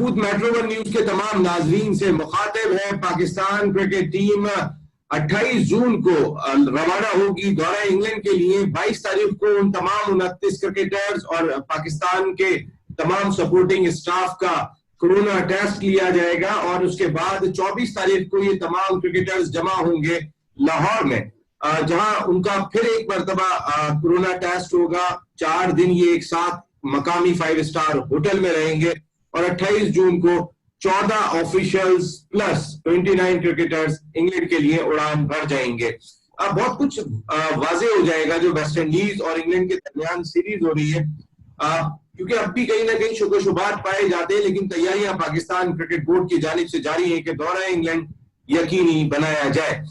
Rajput metro one news के तमाम नाजरीन से मुखातिब है। पाकिस्तान क्रिकेट टीम 28 जून को रवाना होगी दौरा इंग्लैंड के लिए। 22 तारीख को उन तमाम 29 क्रिकेटर्स और पाकिस्तान के तमाम सपोर्टिंग स्टाफ का कोरोना टेस्ट लिया जाएगा और उसके बाद 24 तारीख को ये तमाम क्रिकेटर्स जमा होंगे लाहौर में, जहां उनका फिर एक मरतबा कोरोना टेस्ट होगा। 4 दिन ये एक साथ मकामी 5 स्टार होटल में रहेंगे और 28 जून को 14 ऑफिशियल्स प्लस 29 क्रिकेटर्स इंग्लैंड के लिए उड़ान भर जाएंगे। अब बहुत कुछ वाजे हो जाएगा जो वेस्ट इंडीज और इंग्लैंड के दरमियान सीरीज हो रही है, क्योंकि अब भी कहीं ना कहीं शुकोशुबात पाए जाते हैं, लेकिन तैयारियां पाकिस्तान क्रिकेट बोर्ड की जानिब से जारी है कि दौरा इंग्लैंड यकीनी बनाया जाए।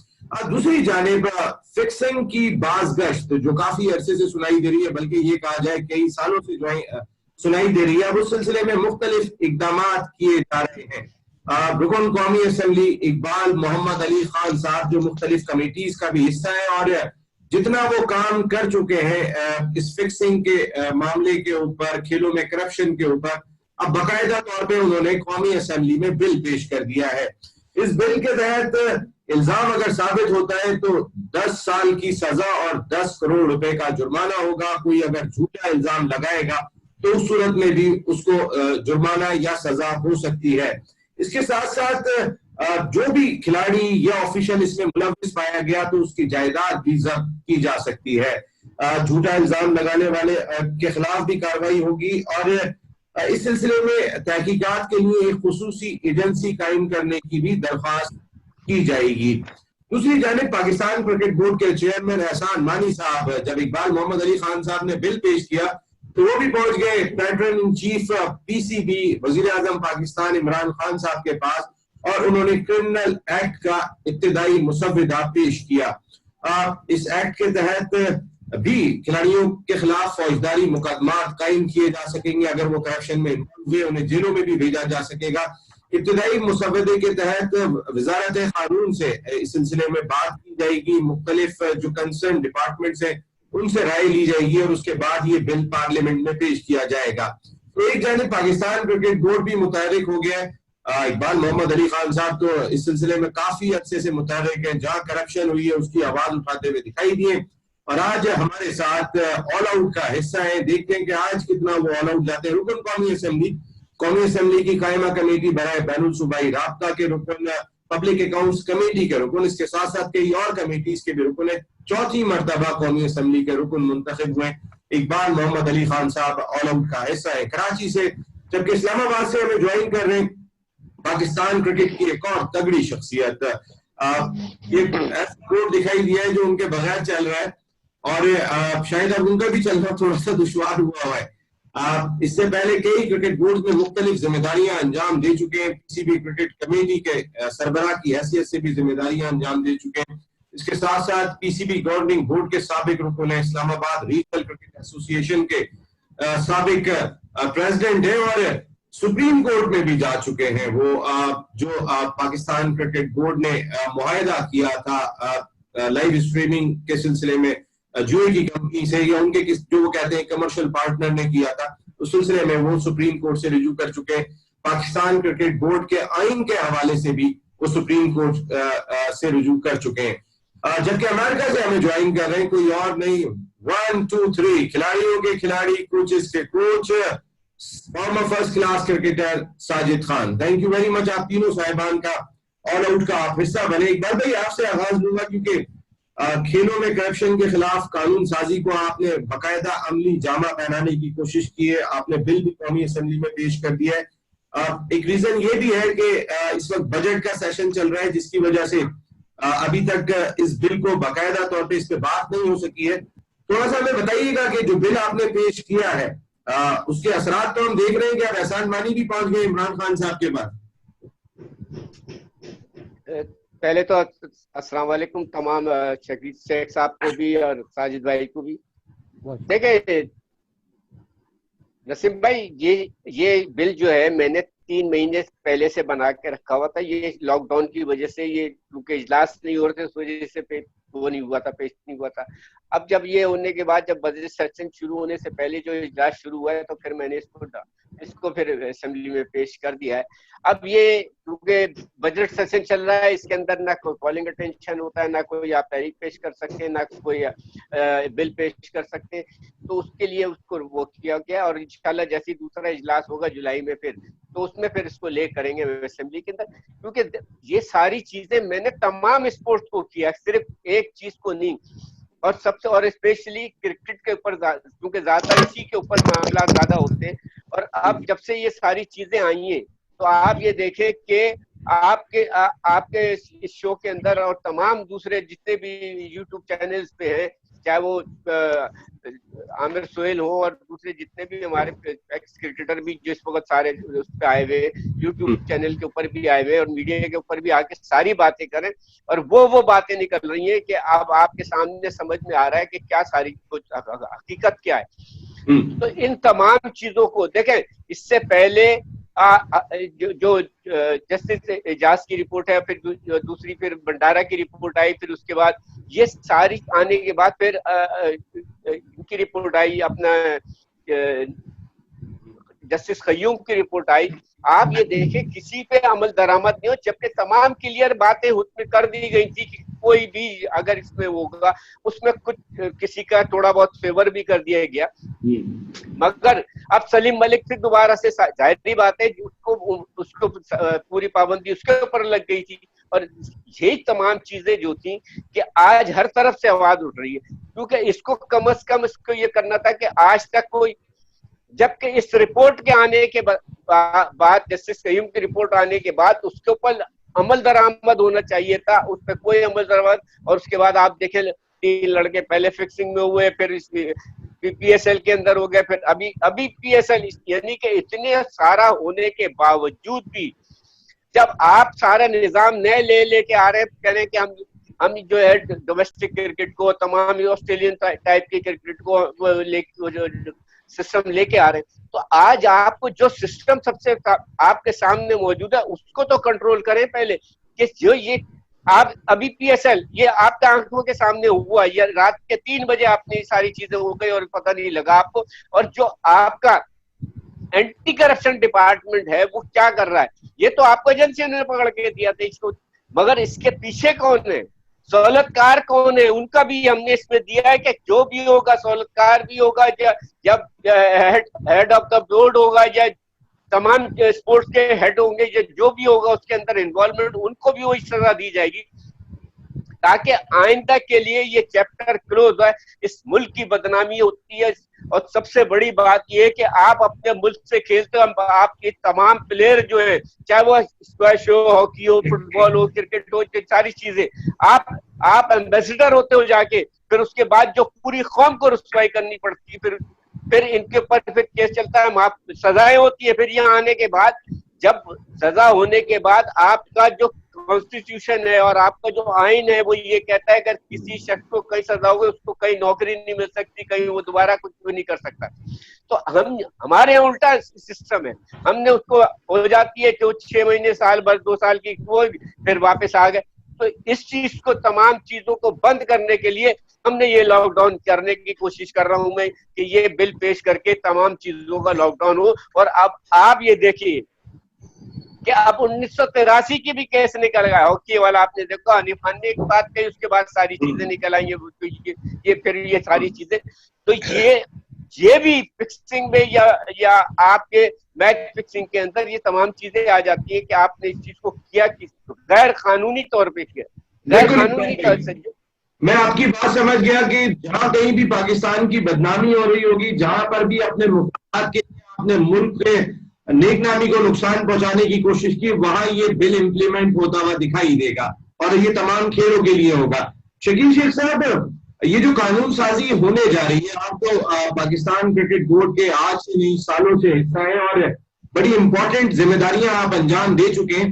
दूसरी जानिब फिक्सिंग की बाज़गश्त जो काफी अरसे से सुनाई दे रही है, बल्कि ये कहा जाए कई सालों से जो सुनाई दे रही है, अब उस सिलसिले में मुख्तलिफ इकदाम किए जा रहे हैं। रुकन कौमी असम्बली इकबाल मोहम्मद अली खान साहब जो मुख्तलिफ कमेटीज का भी हिस्सा है और जितना वो काम कर चुके हैं इस फिक्सिंग के मामले के ऊपर, खेलों में करप्शन के ऊपर, अब बाकायदा तौर पे उन्होंने कौमी असम्बली में बिल पेश कर दिया है। इस बिल के तहत इल्जाम अगर साबित होता है तो 10 साल की सजा और 10 करोड़ रुपए का जुर्माना होगा। कोई अगर झूठा इल्जाम लगाएगा तो उस सूरत में भी उसको जुर्माना या सजा हो सकती है। इसके साथ साथ जो भी खिलाड़ी या ऑफिशियल इसमें मुलविस पाया गया तो उसकी जायदाद भी जब्त की जा सकती है। झूठा इल्जाम लगाने वाले के खिलाफ भी कार्रवाई होगी और इस सिलसिले में तहकीकात के लिए एक खुसूसी एजेंसी कायम करने की भी दरख्वास्त की जाएगी। दूसरी जानिब पाकिस्तान क्रिकेट बोर्ड के चेयरमैन एहसान मानी साहब, जब इकबाल मोहम्मद अली खान साहब ने बिल पेश किया तो वो भी पहुंच गए पैटर्न इन चीफ पीसीबी वजीर आजम पाकिस्तान इमरान खान साहब के पास और उन्होंने क्रिमिनल एक्ट का इब्तिदाई मुसव्विदा पेश किया। इस एक्ट के तहत भी खिलाड़ियों के खिलाफ फौजदारी मुकदमात कायम किए जा सकेंगे। अगर वो करप्शन में इन्वॉल्व हुए उन्हें जेलों में भी भेजा जा सकेगा। इब्तिदाई मुसव्वदे के तहत वजारत कानून से इस सिलसिले में बात की जाएगी, मुख्तलिफ जो कंसर्न डिपार्टमेंट्स हैं उनसे राय ली जाएगी और उसके बाद ये बिल पार्लियामेंट में पेश किया जाएगा। तो एक जानिब पाकिस्तान क्रिकेट बोर्ड भी मुतहरिक हो गया है। इकबाल मोहम्मद अली खान साहब तो इस सिलसिले में काफी अरसे से मुतहरिक है, जहां करप्शन हुई है उसकी आवाज उठाते हुए दिखाई दिए और आज हमारे साथ ऑल आउट का हिस्सा है। देखते हैं कि आज कितना वो ऑल आउट जाते हैं। रुकन कौमी असम्बली की कायमा कमेटी बराए बैनुल सूबाई राब्ता के रुकन, पब्लिक अकाउंट्स कमेटी के रुकन, इसके साथ साथ कई और कमेटीज के भी रुकन है। चौथी मरतबा कौमी असम्बली के रुकन मुंतखब हुए। इकबाल मोहम्मद अली खान साहब ऑल आउट का हिस्सा है कराची से, जबकि इस्लामाबाद से हमें ज्वाइन कर रहे हैं पाकिस्तान क्रिकेट की एक और तगड़ी शख्सियत। ये बोर्ड दिखाई दिया है जो उनके बगैर चल रहा है और शायद अब उनका भी चलना थोड़ा सा दुश्वार हुआ है। इससे पहले कई क्रिकेट बोर्ड में मुख्तलिफ जिम्मेदारियां अंजाम दे चुके हैं। पीसीबी क्रिकेट कमेटी के सरबराह की हैसियत से भी जिम्मेदारियां अंजाम दे चुके हैं। इसके साथ साथ पीसीबी गवर्निंग बोर्ड के साबिक रुकन है, इस्लामाबाद रीजनल क्रिकेट एसोसिएशन के साबिक प्रेसिडेंट है और सुप्रीम कोर्ट में भी जा चुके हैं। वो जो पाकिस्तान क्रिकेट बोर्ड ने मुआहदा किया था लाइव स्ट्रीमिंग के सिलसिले में जुए की कंपनी से या उनके जो वो कहते हैं कमर्शियल पार्टनर ने किया था, उस सिलसिले में वो सुप्रीम कोर्ट से रिजू कर चुके हैं। पाकिस्तान क्रिकेट बोर्ड के आइन के हवाले से भी वो सुप्रीम कोर्ट से रिजू कर चुके हैं। जबकि अमेरिका से हमें ज्वाइन कर रहे हैं कोई और नहीं, 1 2 3 खिलाड़ियों के खिलाड़ी, कोचेस के coach, farmer first class cricketer Sajid Khan. Thank you very much, आप तीनों साहिबान का ऑल आउट का आप हिस्सा बने। इकबाल भाई आपसे आगाज लूंगा क्योंकि खेलों में करप्शन के खिलाफ कानून साजी को आपने बाकायदा अमली जामा पहनाने की कोशिश की है, आपने बिल भी कौमी असेंबली में पेश कर दिया है। एक रीजन ये भी है कि इस वक्त बजट का सेशन चल रहा है जिसकी वजह से अभी तक इस बिल को बाकायदा तौर पे इस पे बात नहीं हो सकी है। थोड़ा सा हमें बताइएगा कि जो बिल आपने पेश किया है उसके असरात तो हम देख रहे हैं कि अब एहसान मानी भी पहुंच गए इमरान खान साहब के पास। पहले तो अस्सलाम वालेकुम तमाम शकील शेख साहब को भी और साजिद भाई को भी। देखिए नसीम भाई, ये बिल जो है मैंने 3 महीने पहले से बना के रखा हुआ था। ये लॉकडाउन की वजह से ये क्योंकि इजलास नहीं हो रहे थे उस वजह से वो नहीं हुआ था, पेश नहीं हुआ था। अब जब ये होने के बाद जब बजट सेशन शुरू होने से पहले जो इजलास शुरू हुआ है तो फिर मैंने इसको इसको फिर असेंबली में पेश कर दिया है। अब ये क्योंकि बजट सेशन चल रहा है, इसके अंदर ना कोई कॉलिंग अटेंशन होता है, ना कोई आप तहरीक पेश कर सकते हैं, ना कोई बिल पेश कर सकते हैं, तो उसके लिए उसको वो किया गया। और इंशाल्लाह जैसे दूसरा इजलास होगा जुलाई में फिर, तो उसमें फिर इसको ले करेंगे असेंबली के अंदर। क्योंकि ये सारी चीजें मैंने तमाम स्पोर्ट्स को किया, सिर्फ एक चीज को नहीं। और सबसे और स्पेशली क्रिकेट के ऊपर, क्योंकि ज्यादा इसी के ऊपर मामला ज्यादा होते हैं। और अब जब से ये सारी चीजें आई हैं, तो आप ये देखें कि आपके इस शो के अंदर और तमाम दूसरे जितने भी यूट्यूब चैनल्स पे हैं, चाहे वो आमिर सोहेल हो और दूसरे जितने भी हमारे एक्स क्रिकेटर भी जो इस वक्त सारे उस पे आए हुए, यूट्यूब चैनल के ऊपर भी आए हुए और मीडिया के ऊपर भी आके सारी बातें करें। और वो बातें निकल रही हैं कि अब आपके सामने समझ में आ रहा है कि क्या सारी कुछ हकीकत क्या है। तो इन तमाम चीजों को देखें, इससे पहले जो जस्टिस एजाज की रिपोर्ट है, फिर दूसरी फिर भंडारा की रिपोर्ट आई, फिर उसके बाद ये सारी आने के बाद फिर इनकी रिपोर्ट आई, अपना जस्टिस कय्यूम की रिपोर्ट आई। आप ये देखें किसी पे अमल दरामद नहीं हो, जबकि तमाम क्लियर बातें उसमें कर दी गई थी कि कोई भी अगर इसमें होगा उसमें कुछ किसी का थोड़ा बहुत फेवर भी कर दिया गया। मगर अब सलीम मलिक से दोबारा से जाहिर बात है उसको पूरी पाबंदी उसके ऊपर लग गई थी। और यही तमाम चीजें जो थी कि आज हर तरफ से आवाज उठ रही है, क्योंकि इसको कम से कम इसको ये करना था कि आज तक कोई, जबकि इस रिपोर्ट के आने के बाद जस्टिस कय्यूम की रिपोर्ट आने के बाद उसके ऊपर अमल दरामद होना चाहिए था, उस पर कोई अमल दरामद। और उसके बाद आप देखें 3 लड़के पहले फिक्सिंग में हुए, फिर पीएसएल के अंदर हो गए, फिर अभी पीएसएल, यानी कि इतने सारा होने के बावजूद भी जब आप सारा निजाम नए लेके आ रहे हैं, कह रहे हैं कि हम जो है डोमेस्टिक क्रिकेट को, तमाम ऑस्ट्रेलियन टाइप के क्रिकेट को सिस्टम लेके आ रहे हैं, तो आज आपको जो सिस्टम सबसे आपके सामने मौजूद है उसको तो कंट्रोल करें पहले। कि जो ये आप अभी पीएसएल ये आपके आंखों के सामने हुआ, या रात के 3 बजे आपने सारी चीजें हो गई और पता नहीं लगा आपको। और जो आपका एंटी करप्शन डिपार्टमेंट है वो क्या कर रहा है, ये तो आपको एजेंसियों ने पकड़ के दिया था इसको, मगर इसके पीछे कौन है, सहूलतकार कौन है, उनका भी हमने इसमें दिया है कि जो भी होगा सहूलतकार भी होगा, जब हेड ऑफ द बोर्ड होगा या तमाम स्पोर्ट्स के हेड होंगे, जो भी होगा उसके अंदर इन्वॉल्वमेंट, उनको भी वही सजा दी जाएगी, ताकि आइंदा के लिए ये चैप्टर क्लोज है। इस मुल्क की बदनामी होती है। और सबसे बड़ी बात ये है कि आप अपने मुल्क से खेलते हो, आपके तमाम प्लेयर जो है, चाहे वो स्क्वैश हो, हॉकी हो, फुटबॉल हो, क्रिकेट हो, सारी चीजें आप एम्बेसडर होते हो जाके, फिर उसके बाद जो पूरी कौम को रुसवाई करनी पड़ती है, फिर इनके ऊपर फिर केस चलता है, सजाएं होती है। फिर यहाँ आने के बाद, जब सजा होने के बाद आपका जो कॉन्स्टिट्यूशन है और आपका जो आइन है वो ये कहता है अगर किसी शख्स को कहीं सजा होगी उसको कहीं नौकरी नहीं मिल सकती, कहीं वो दोबारा कुछ भी नहीं कर सकता। तो हमारे यहाँ उल्टा सिस्टम है, हमने उसको हो जाती है जो 6 महीने, साल भर, 2 साल की, वो फिर वापस आ गए। तो इस चीज को, तमाम चीजों को बंद करने के लिए हमने ये लॉकडाउन करने की कोशिश कर रहा हूं मैं कि ये बिल पेश करके तमाम चीजों का लॉकडाउन हो। और अब आप ये देखिए कि अब 1983 की भी केस निकल गया, हॉकी वाला आपने देखा, हनीफ खान ने एक बात कही, उसके बाद सारी चीजें निकल आई, ये फिर ये सारी चीजें। तो ये भी फिक्सिंग में या आपके मैच फिक्सिंग के अंदर ये तमाम चीजें आ जाती है कि आपने इस चीज को किया कि गैर कानूनी तौर पे किया, गैर कानूनी तौर से। मैं आपकी बात समझ गया कि जहां कहीं भी पाकिस्तान की बदनामी हो रही होगी, जहां पर भी अपने मुफाद के, अपने मुल्क के नेकनामी को नुकसान पहुंचाने की कोशिश की, वहां ये बिल इंप्लीमेंट होता हुआ दिखाई देगा और ये तमाम खेलों के लिए होगा। शकील शेख साहब, ये जो कानून साजी होने जा रही है, आप तो पाकिस्तान क्रिकेट बोर्ड के आज से नहीं सालों से हिस्सा है और बड़ी इंपॉर्टेंट जिम्मेदारियां आप अंजाम दे चुके हैं,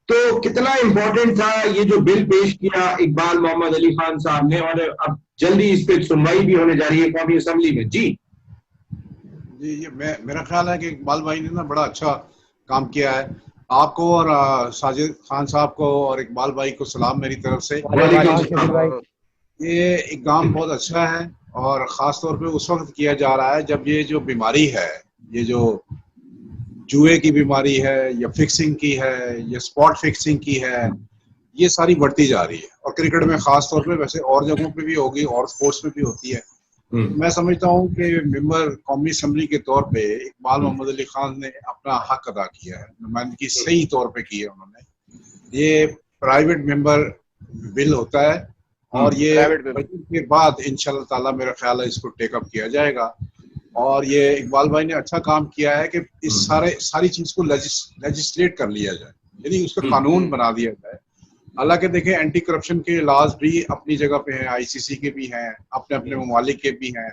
तो कितना इंपॉर्टेंट था ये जो बिल पेश किया इकबाल मोहम्मद अली खान साहब ने, और अब जल्दी इस पे सुनवाई भी होने जा रही है कौमी असेंबली में। जी ये मेरा ख्याल है कि इकबाल भाई ने ना बड़ा अच्छा काम किया है। आपको और साजिद खान साहब को और इकबाल भाई को सलाम मेरी तरफ से। ये इक़दाम बहुत अच्छा है और ख़ास तौर पे उस वक्त किया जा रहा है जब ये जो बीमारी है, ये जो जुए की बीमारी है या फिक्सिंग की है या स्पॉट फिक्सिंग की है, ये सारी बढ़ती जा रही है। और क्रिकेट में खास तौर पे, वैसे और जगहों पे भी होगी और स्पोर्ट्स में भी होती है। तो मैं समझता हूँ कि मेंबर कौमी असम्बली के तौर पे इकबाल मोहम्मद अली खान ने अपना हक अदा किया है, नुमाइंदगी सही तौर पे की है उन्होंने। ये प्राइवेट मेंबर बिल होता है और ये बजट के बाद इंशाल्लाह ताला मेरा ख्याल है इसको टेकअप किया जाएगा। और ये इकबाल भाई ने अच्छा काम किया है कि इस सारी चीज को लेजिस्लेट कर लिया जाए, यानी उसका कानून बना दिया जाए। हालांकि देखें, एंटी करप्शन के लॉज भी अपनी जगह पे हैं, आईसीसी के भी हैं, अपने अपने ममालिक के भी हैं।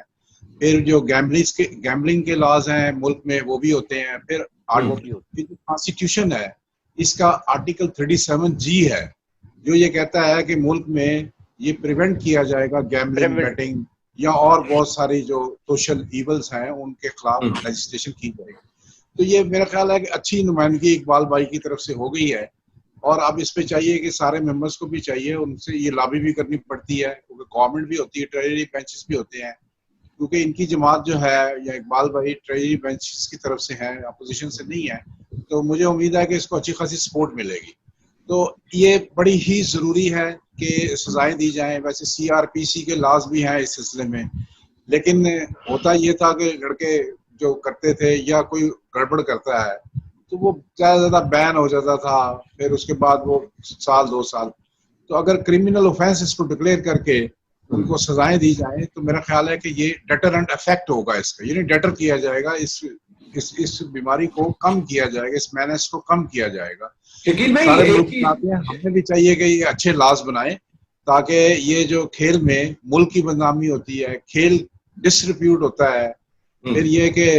फिर जो गैम्बलिंग के लॉज हैं मुल्क में, वो भी होते हैं। फिर कॉन्स्टिट्यूशन है, इसका आर्टिकल 37G है, जो ये कहता है कि मुल्क में ये प्रिवेंट किया जाएगा गैम्बलिंग, बेटिंग या और बहुत सारी जो सोशल इवल्स हैं उनके खिलाफ लेजिस्लेशन की जाएगी। तो ये मेरा ख्याल है कि अच्छी नुमाइंदगी इकबाल भाई की तरफ से हो गई है। और अब इस पे चाहिए कि सारे मेंबर्स को भी चाहिए, उनसे ये लॉबी भी करनी पड़ती है, क्योंकि गवर्नमेंट भी होती है, ट्रेजरी बेंचेस भी होते हैं, क्योंकि इनकी जमात जो है या इकबाल भाई ट्रेजरी बेंचेस की तरफ से है, अपोजिशन से नहीं है। तो मुझे उम्मीद है कि इसको अच्छी खासी सपोर्ट मिलेगी। तो ये बड़ी ही जरूरी है कि सजाएं दी जाएं। वैसे CRPC के लॉज भी हैं इस सिलसिले में, लेकिन होता ये था कि लड़के जो करते थे या कोई गड़बड़ करता है तो वो ज्यादा बैन हो जाता था, फिर उसके बाद वो साल 2 साल। तो अगर क्रिमिनल ऑफेंस इसको डिक्लेयर करके उनको सजाएं दी जाएं तो मेरा ख्याल है कि ये डेटरेंट इफेक्ट होगा इसका, यानी डेटर किया जाएगा, इस बीमारी को कम किया जाएगा, इस मैनेस को कम किया जाएगा। शकील भाई, सारे लोग चाहते हैं, हमें भी चाहिए कि ये अच्छे लॉज बनाएं ताकि ये जो खेल में मुल्क की बदनामी होती है, खेल डिसरिप्यूट होता है, फिर ये कि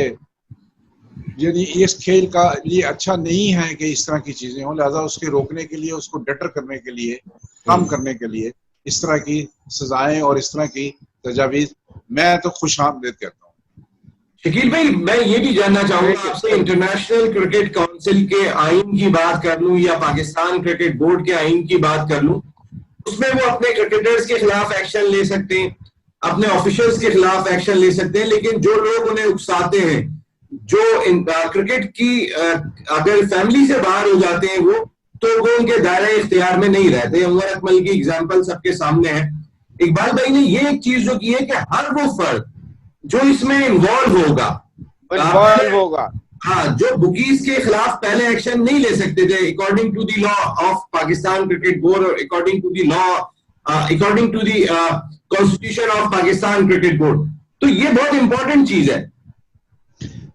यानी इस खेल का ये अच्छा नहीं है कि इस तरह की चीजें हो। लिहाजा उसके रोकने के लिए, उसको डटर करने के लिए, कम करने के लिए इस तरह की सजाएं और इस तरह की तजावीज मैं तो खुश आमदीद करता हूँ। शकील भाई, मैं ये भी जानना चाहूंगा आपसे, इंटरनेशनल क्रिकेट काउंसिल के आइन की बात कर लूं या पाकिस्तान क्रिकेट बोर्ड के आइन की बात कर लूं, उसमें वो अपने क्रिकेटर्स के खिलाफ एक्शन ले सकते हैं, अपने ऑफिशियल्स के खिलाफ एक्शन ले सकते हैं, लेकिन जो लोग उन्हें उकसाते हैं, जो क्रिकेट की अगर फैमिली से बाहर हो जाते हैं तो वो उनके दायरे इख्तियार में नहीं रहते। उमर अकमल की एग्जांपल सबके सामने है। इकबाल भाई ने ये एक चीज जो की है कि हर वो फर्द जो इसमें इन्वॉल्व होगा, हाँ, जो बुकीज के खिलाफ पहले एक्शन नहीं ले सकते थे according to the law of Pakistan cricket board और according to the law, according to the constitution of Pakistan cricket board. तो ये बहुत इंपॉर्टेंट चीज है।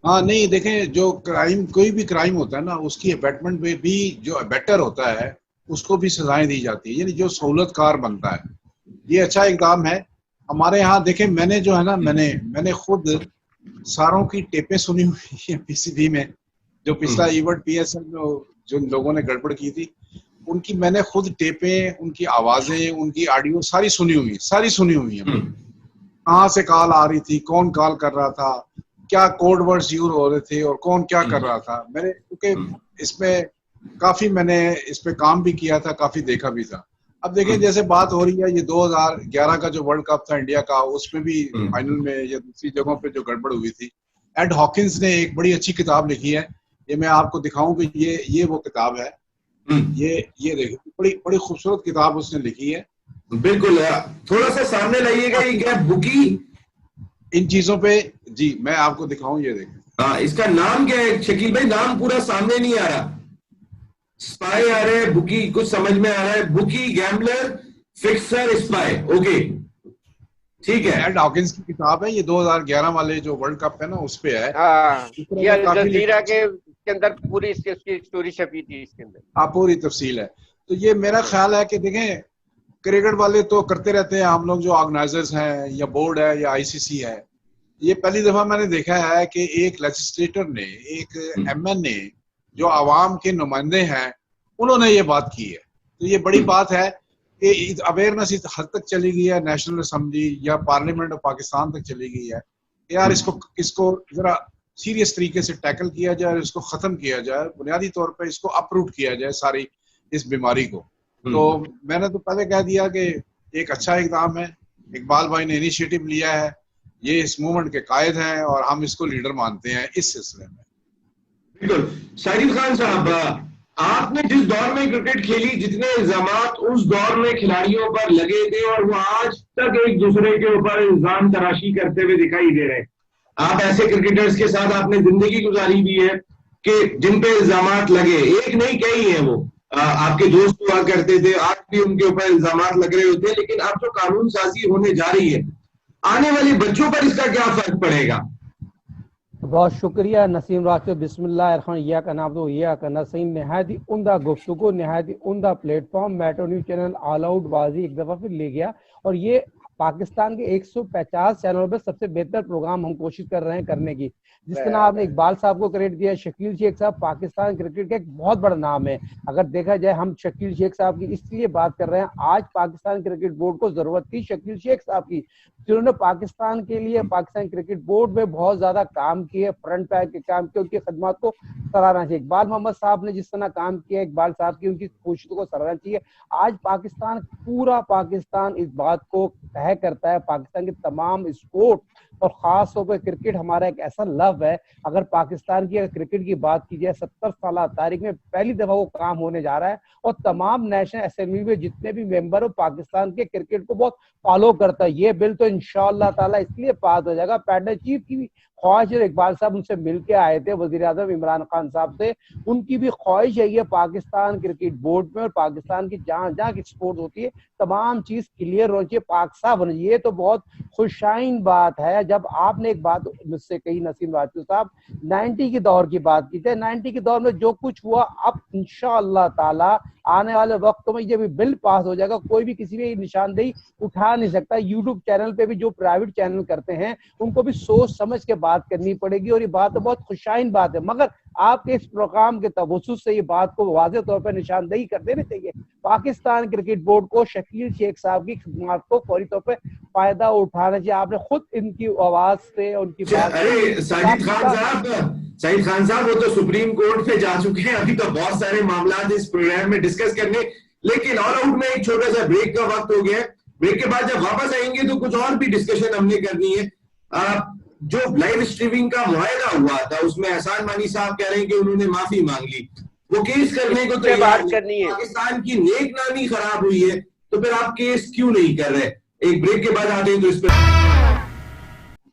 हाँ, नहीं देखें, जो क्राइम, कोई भी क्राइम होता है ना, उसकी अबेटमेंट में भी जो अबेटर होता है उसको भी सजाएं दी जाती है, यानी जो सहूलतकार बनता है। ये अच्छा इकदाम है। हमारे यहाँ देखें, मैंने जो है ना, मैंने खुद सारों की टेपें सुनी हुई है PCB में, जो पिछला इवेंट PSL में जो लोगों ने गड़बड़ की थी, उनकी मैंने खुद टेपें, उनकी आवाजें, उनकी ऑडियो सारी सुनी हुई है। कहाँ से कॉल आ रही थी, कौन कॉल कर रहा था, क्या कोड वर्ड्स यूज हो रहे थे और कौन क्या कर रहा था। मैंने, क्योंकि इसमें काफी मैंने इस पे काम भी किया था, काफी देखा भी था। अब देखें, जैसे बात हो रही है ये 2011 का जो वर्ल्ड कप था इंडिया का, उसमें भी फाइनल में या दूसरी जगहों पे जो गड़बड़ हुई थी, एड हॉकिंस ने एक बड़ी अच्छी किताब लिखी है। ये मैं आपको दिखाऊं कि ये वो किताब है। ये देखिए, बड़ी खूबसूरत किताब उसने लिखी है। बिल्कुल, थोड़ा सा सामने लाइएगा। ये क्या बुकी, इन चीजों पे जी मैं आपको दिखाऊं, ये देखिए। हाँ, इसका नाम क्या है शकील भाई? नाम पूरा सामने नहीं आ रहा। स्पाई आ रहा है, बुकी कुछ समझ में आ रहा है, bookie, gambler, fixer, spy. Okay, ठीक है। एड हॉकिंस की किताब है ये, 2011 वाले जो वर्ल्ड कप है ना, उस पे है। ये अल जज़ीरा के अंदर पूरी इसकी स्टोरी छपी थी, इसके अंदर हाँ पूरी तफसील है। तो ये मेरा ख्याल है कि देखें, क्रिकेट वाले तो करते रहते हैं, हम लोग जो ऑर्गेनाइजर्स हैं या बोर्ड है या ICC है, ये पहली दफा मैंने देखा है कि एक लेजिस्लेटर ने, एक MN ने, जो आवाम के नुमाइंदे हैं, उन्होंने ये बात की है। तो ये बड़ी बात है कि अवेयरनेस इस हद तक चली गई है, नेशनल असम्बली या पार्लियामेंट ऑफ पाकिस्तान तक चली गई है, यार इसको जरा सीरियस तरीके से टैकल किया जाए और इसको खत्म किया जाए, बुनियादी तौर पर इसको अपरूट किया जाए सारी इस बीमारी को। तो मैंने तो पहले कह दिया कि एक अच्छा इकदाम है, इकबाल भाई ने इनिशिएटिव लिया है, ये इस मूवमेंट के कायद हैं और हम इसको लीडर मानते हैं इस सिलसिले में। बिल्कुल। साजिद खान साहब, आपने जिस दौर में क्रिकेट खेली, जितने इल्जामात उस दौर में खिलाड़ियों पर लगे थे और वो आज तक एक दूसरे के ऊपर इल्जाम तराशी करते हुए दिखाई दे रहे हैं। आप ऐसे क्रिकेटर्स के साथ आपने जिंदगी गुजारी भी है कि जिन पे इल्जामात लगे, एक नहीं कई है वो, आपके दोस्त हुआ करते थे, आज भी उनके ऊपर इल्जामात लग रहे होते हैं, लेकिन अब जो कानून साजी होने जा रही है, आने वाले बच्चों पर इसका क्या फर्क पड़ेगा? बहुत शुक्रिया नसीम राशिद। बिस्मिल्लाहिर्रहमानिर्रहीम। नसीम नहायत ही उम्दा गुफ्तगू, नहायत ही उम्दा platform metro news channel all out बाजी एक दफा फिर ले गया, और ये पाकिस्तान के 150 चैनलों पे सबसे बेहतर प्रोग्राम हम कोशिश कर रहे हैं करने की। जिस तरह आपने इकबाल साहब को क्रेडिट दिया, शकील शेख साहब पाकिस्तान क्रिकेट का एक बहुत बड़ा नाम है। अगर देखा जाए, हम शकील शेख साहब की इसलिए बात कर रहे हैं, आज पाकिस्तान क्रिकेट बोर्ड को जरूरत थी शकील शेख साहब की, जिन्होंने पाकिस्तान के लिए, पाकिस्तान क्रिकेट बोर्ड में बहुत ज्यादा काम किए, फ्रंट पैक के काम किए, उनकी खदमात को सराहना चाहिए। इकबाल मोहम्मद साहब ने जिस तरह काम किया, इकबाल साहब की उनकी कोशिशों को सराहना चाहिए। आज पाकिस्तान, पूरा पाकिस्तान इस बात को तय करता है, पाकिस्तान के तमाम स्पोर्ट और खास तौर पर क्रिकेट हमारा एक ऐसा लव है। अगर पाकिस्तान की अगर क्रिकेट की बात की जाए, 70 साल तारीख में पहली दफा वो काम होने जा रहा है, और तमाम नेशनल असेंबली में जितने भी मेंबर हो पाकिस्तान के क्रिकेट को बहुत फॉलो करता है। ये बिल तो इंशाअल्लाह ताला इसलिए पास हो जाएगा, पैडल चीफ की भी ख्वाहिश है, इकबाल साहब उनसे मिल के आए थे, वजीर आजम इमरान खान साहब से, उनकी भी ख्वाहिश है ये पाकिस्तान क्रिकेट बोर्ड में और पाकिस्तान की जहाँ जहाँ की स्पोर्ट्स होती है तमाम चीज क्लियर होनी चाहिए, पाक साफ होनी चाहिए। ये तो बहुत खुशाइन बात है। जब आपने एक बात मुझसे कही नसीम राजपूत साहब, 90 के दौर की बात की थी, 90 के दौर में जो कुछ हुआ, अब इंशाअल्लाह ताला आने वाले वक्त में जब बिल पास हो जाएगा, कोई भी किसी भी निशानदेही उठा नहीं सकता। यूट्यूब चैनल पे भी जो प्राइवेट चैनल करते हैं, उनको भी सोच समझ के बात करनी पड़ेगी, और ये बात तो बहुत खुशाइन बात है, मगर आपके इस प्रोग्राम के तवज्जुह से ये बात को वाज़ेह तौर पर निशानदेही कर देनी चाहिए। पाकिस्तान क्रिकेट बोर्ड को शकील शेख साहब की खिदमत को फौरी तौर पर फायदा उठाना चाहिए। आपने खुद इनकी आवाज से उनकी बात, अरे साजिद खान साहब वो तो सुप्रीम कोर्ट पे जा चुके हैं, अभी तो बहुत सारे मामला इस प्रोग्राम में डिस्कस करने, लेकिन ऑल आउट में एक छोटा सा ब्रेक का वक्त हो गया है। ब्रेक के बाद जब वापस आएंगे तो कुछ और भी डिस्कशन हमने करनी है। जो लाइव स्ट्रीमिंग का मुआहदा हुआ था, उसमें एहसान मानी साहब कह रहे हैं कि उन्होंने माफी मांग ली, वो केस करने को तो बात करनी है। पाकिस्तान की नेक नामी खराब हुई है, तो फिर आप केस क्यों नहीं कर रहे? एक ब्रेक के बाद आते हैं तो इस पर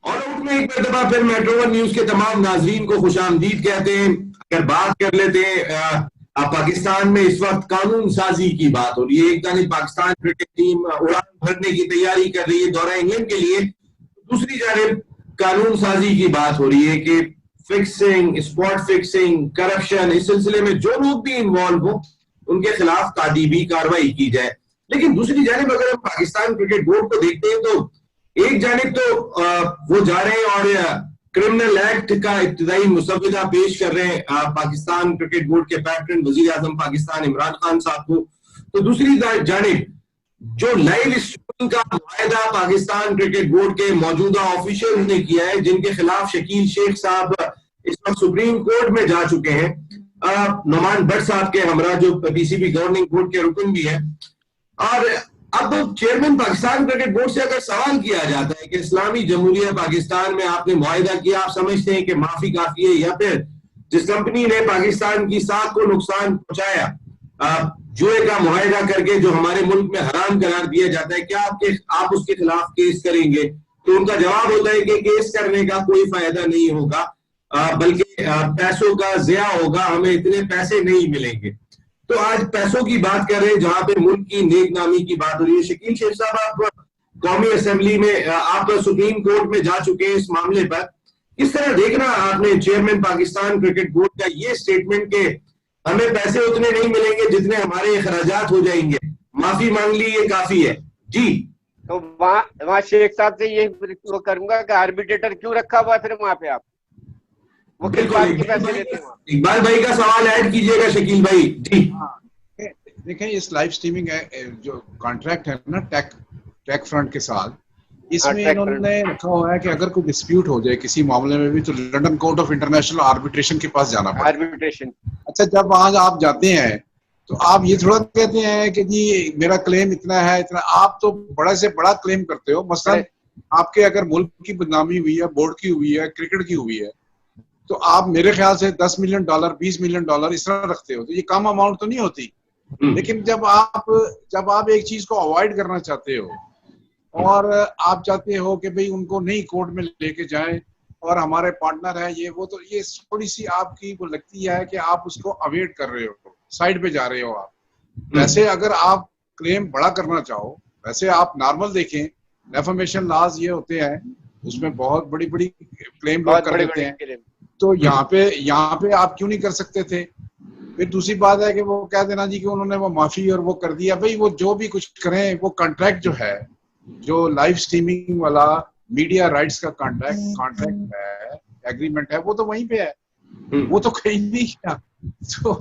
और आउट में एक दफा फिर मेट्रो वन न्यूज के तमाम नाजरीन को खुशामदीद कहते हैं। अगर बात कर लेते हैं, पाकिस्तान में इस वक्त कानून साजी की बात हो रही है। एक जानिब पाकिस्तान क्रिकेट टीम उड़ान भरने की तैयारी कर रही है दौरा इंग्लैंड के लिए, दूसरी जानिब कानून साजी की बात हो रही है कि फिक्सिंग, स्पॉट फिक्सिंग, करप्शन, इस सिलसिले में जो लोग भी इन्वॉल्व हो उनके खिलाफ तादीबी कार्रवाई की जाए। लेकिन दूसरी जानिब अगर हम पाकिस्तान क्रिकेट बोर्ड को देखते हैं तो एक जानिब तो वो जा रहे हैं और क्रिमिनल एक्ट का इब्तिदाई मुसव्वदा पेश कर रहे हैं पाकिस्तान क्रिकेट बोर्ड के पैटर्न वजीर आजम पाकिस्तान इमरान खान साहब को, तो दूसरी जानिब जो लाइव स्ट्रीमिंग का मुआहदा पाकिस्तान क्रिकेट बोर्ड के मौजूदा ऑफिशियल ने किया है, जिनके खिलाफ शकील शेख साहब इस वक्त सुप्रीम कोर्ट में जा चुके हैं, नुमान भट्ट साहब के हमरा जो पीसीबी गवर्निंग बोर्ड के रुकन भी है, और अब चेयरमैन पाकिस्तान क्रिकेट बोर्ड से अगर सवाल किया जाता है कि इस्लामी जमहूरिया पाकिस्तान में आपने मुआहदा किया, आप समझते हैं कि माफी काफी है, या फिर जिस कंपनी ने पाकिस्तान की साख को नुकसान पहुंचाया जुए का मुआहदा करके जो हमारे मुल्क में हराम करार दिया जाता है, क्या आप उसके खिलाफ केस करेंगे? तो उनका जवाब होता है कि केस करने का कोई फायदा नहीं होगा, बल्कि पैसों का ज़िया होगा, हमें इतने पैसे नहीं मिलेंगे। तो आज पैसों की बात कर रहे हैं जहां पे मुल्क की नेक नामी की बात हो रही है। शकील शेख साहब, आप कौमी असेंबली में, आप सुप्रीम कोर्ट में जा चुके हैं इस मामले पर, किस तरह देखना आपने चेयरमैन पाकिस्तान क्रिकेट बोर्ड का ये स्टेटमेंट के हमें पैसे उतने नहीं मिलेंगे जितने हमारे अखराजात हो जाएंगे, माफी मांग ली, ये काफी है जी? तो वहाँ शेख साहब से ये करूंगा कि आर्बिट्रेटर क्यों रखा हुआ फिर वहां पे आप, वो किस बात के पैसे लेते हैं? इकबाल भाई का सवाल ऐड कीजिएगा शकील भाई जी। देखें, इस लाइव स्ट्रीमिंग जो कॉन्ट्रैक्ट है ना टेक फ्रंट के साथ, इसमें इन्होंने रखा हुआ है कि अगर कोई डिस्प्यूट हो जाए किसी मामले में भी तो London court of international arbitration के पास जाना पड़ता है। आर्बिट्रेशन। अच्छा, जब वहां आप जाते हैं तो आप ये थोड़ा कहते हैं कि जी मेरा क्लेम इतना है इतना, आप तो बड़े से बड़ा क्लेम करते हो। मसलन आपके अगर मुल्क की बदनामी हुई है, बोर्ड की हुई है, क्रिकेट की हुई है, तो आप मेरे ख्याल से $10 मिलियन, $20 मिलियन इस तरह रखते हो, तो ये कम अमाउंट तो नहीं होती। लेकिन जब आप एक चीज को अवॉइड करना चाहते हो और आप चाहते हो कि भाई उनको नहीं कोर्ट में लेके जाएं और हमारे पार्टनर है ये वो, तो ये थोड़ी सी आपकी वो लगती है कि आप उसको अवॉइड कर रहे हो, साइड पे जा रहे हो आप। वैसे अगर आप क्लेम बड़ा करना चाहो, वैसे आप नॉर्मल देखें, डेफामेशन लॉज ये होते हैं, उसमें बहुत बड़ी बड़ी क्लेम लोग कर देते हैं, तो यहाँ पे आप क्यों नहीं कर सकते थे? फिर दूसरी बात है कि वो कह देना जी कि उन्होंने वो माफी और वो कर दिया। भाई वो जो भी कुछ करें, वो कॉन्ट्रैक्ट जो है, जो लाइव स्ट्रीमिंग वाला मीडिया राइट्स का कॉन्ट्रैक्ट है, एग्रीमेंट है, वो तो वहीं पे है, वो तो कहीं नहीं किया। तो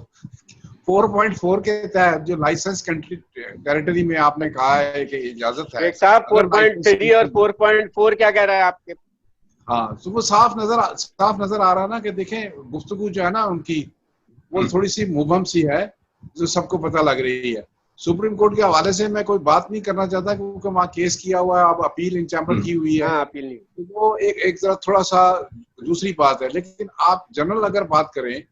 4.4 के तहत जो लाइसेंस कंट्री टेरिटरी में आपने कहा है कि इजाजत है, साहब 4.3 और 4.4 क्या कह रहा है आपके? हाँ, तो वो साफ नजर आ रहा ना कि देखें गुफ्तगू जो है ना उनकी, वो थोड़ी सी मुबहम सी है, जो सबको पता लग रही है। सुप्रीम कोर्ट के हवाले से मैं कोई बात नहीं करना चाहता क्योंकि वहाँ केस किया हुआ है, अब अपील इन चैम्बर की हुई है। अपील नहीं, तो वो एक जरा थोड़ा सा दूसरी बात है। लेकिन आप जनरल अगर बात करें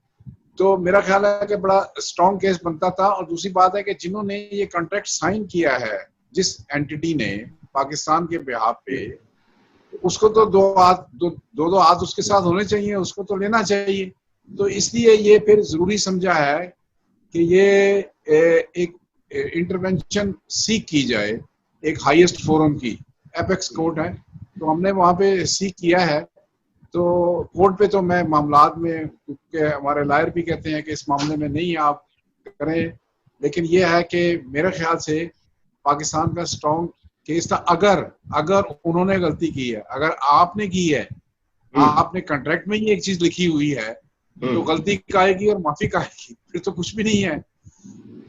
तो मेरा ख्याल है कि बड़ा स्ट्रॉन्ग केस बनता था। और दूसरी बात है कि जिन्होंने ये कॉन्ट्रैक्ट साइन किया है, जिस एंटिटी ने पाकिस्तान के बिहाफ पे, उसको तो दो हाथ उसके साथ होने चाहिए, उसको तो लेना चाहिए। तो इसलिए ये फिर जरूरी समझा है कि ये एक इंटरवेंशन सीख की जाए, एक हाईएस्ट फोरम की, एपेक्स कोर्ट है, तो हमने वहाँ पे सीख किया है। तो कोर्ट पे तो मैं मामलात में, क्योंकि हमारे लायर भी कहते हैं कि इस मामले में नहीं आप करें, लेकिन ये है कि मेरे ख्याल से पाकिस्तान का स्ट्रॉन्ग केस था। अगर उन्होंने गलती की है, अगर आपने की है, आपने कॉन्ट्रैक्ट में ही एक चीज लिखी हुई है, तो गलती काएगी और माफी काएगी, फिर तो कुछ भी नहीं है।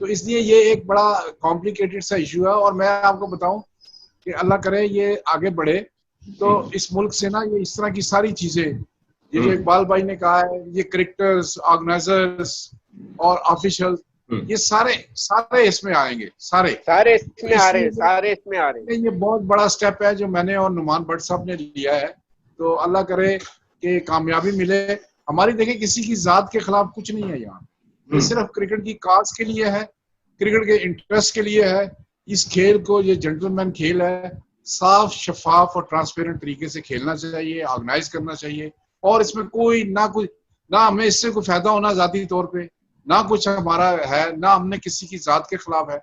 तो इसलिए ये एक बड़ा कॉम्प्लिकेटेड सा इशू है। और मैं आपको बताऊं कि अल्लाह करे ये आगे बढ़े, तो इस मुल्क से ना ये इस तरह की सारी चीजें, ये जो इकबाल भाई ने कहा है, ये क्रिकेटर्स, ऑर्गेनाइजर्स और ऑफिशियल, ये सारे इसमें आएंगे, सारे इसमें आ रहे हैं। ये बहुत बड़ा स्टेप है जो मैंने और नुमान भट्ट साहब ने लिया है। तो अल्लाह करे कि कामयाबी मिले। हमारी देखिए किसी की जात के खिलाफ कुछ नहीं है यहाँ, ये सिर्फ क्रिकेट की काज के लिए है, क्रिकेट के इंटरेस्ट के लिए है। इस खेल को, ये जेंटलमैन खेल है, साफ, शफाफ और ट्रांसपेरेंट तरीके से खेलना चाहिए, ऑर्गेनाइज करना चाहिए। और इसमें ना हमें इससे कोई फायदा होना जाती तौर पे, ना कुछ हमारा है, ना हमने किसी की जात के खिलाफ है,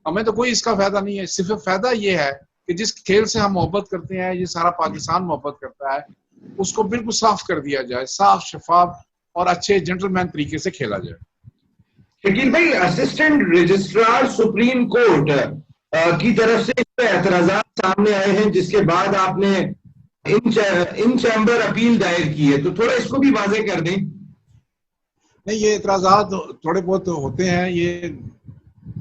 हमें तो कोई इसका फायदा नहीं है। सिर्फ फायदा ये है कि जिस खेल से हम मोहब्बत करते हैं, ये सारा पाकिस्तान मोहब्बत करता है, उसको बिल्कुल साफ कर दिया जाए, साफ, शफाफ और अच्छे जेंटलमैन तरीके से खेला जाए। शकील भाई, असिस्टेंट रजिस्ट्रार सुप्रीम कोर्ट की तरफ से इस पे एतराजात सामने आए हैं, जिसके बाद आपने इन चैम्बर अपील दायर की है, तो थोड़ा इसको भी वाज़ेह कर दें। नहीं, ये एतराजात थोड़े बहुत होते हैं, ये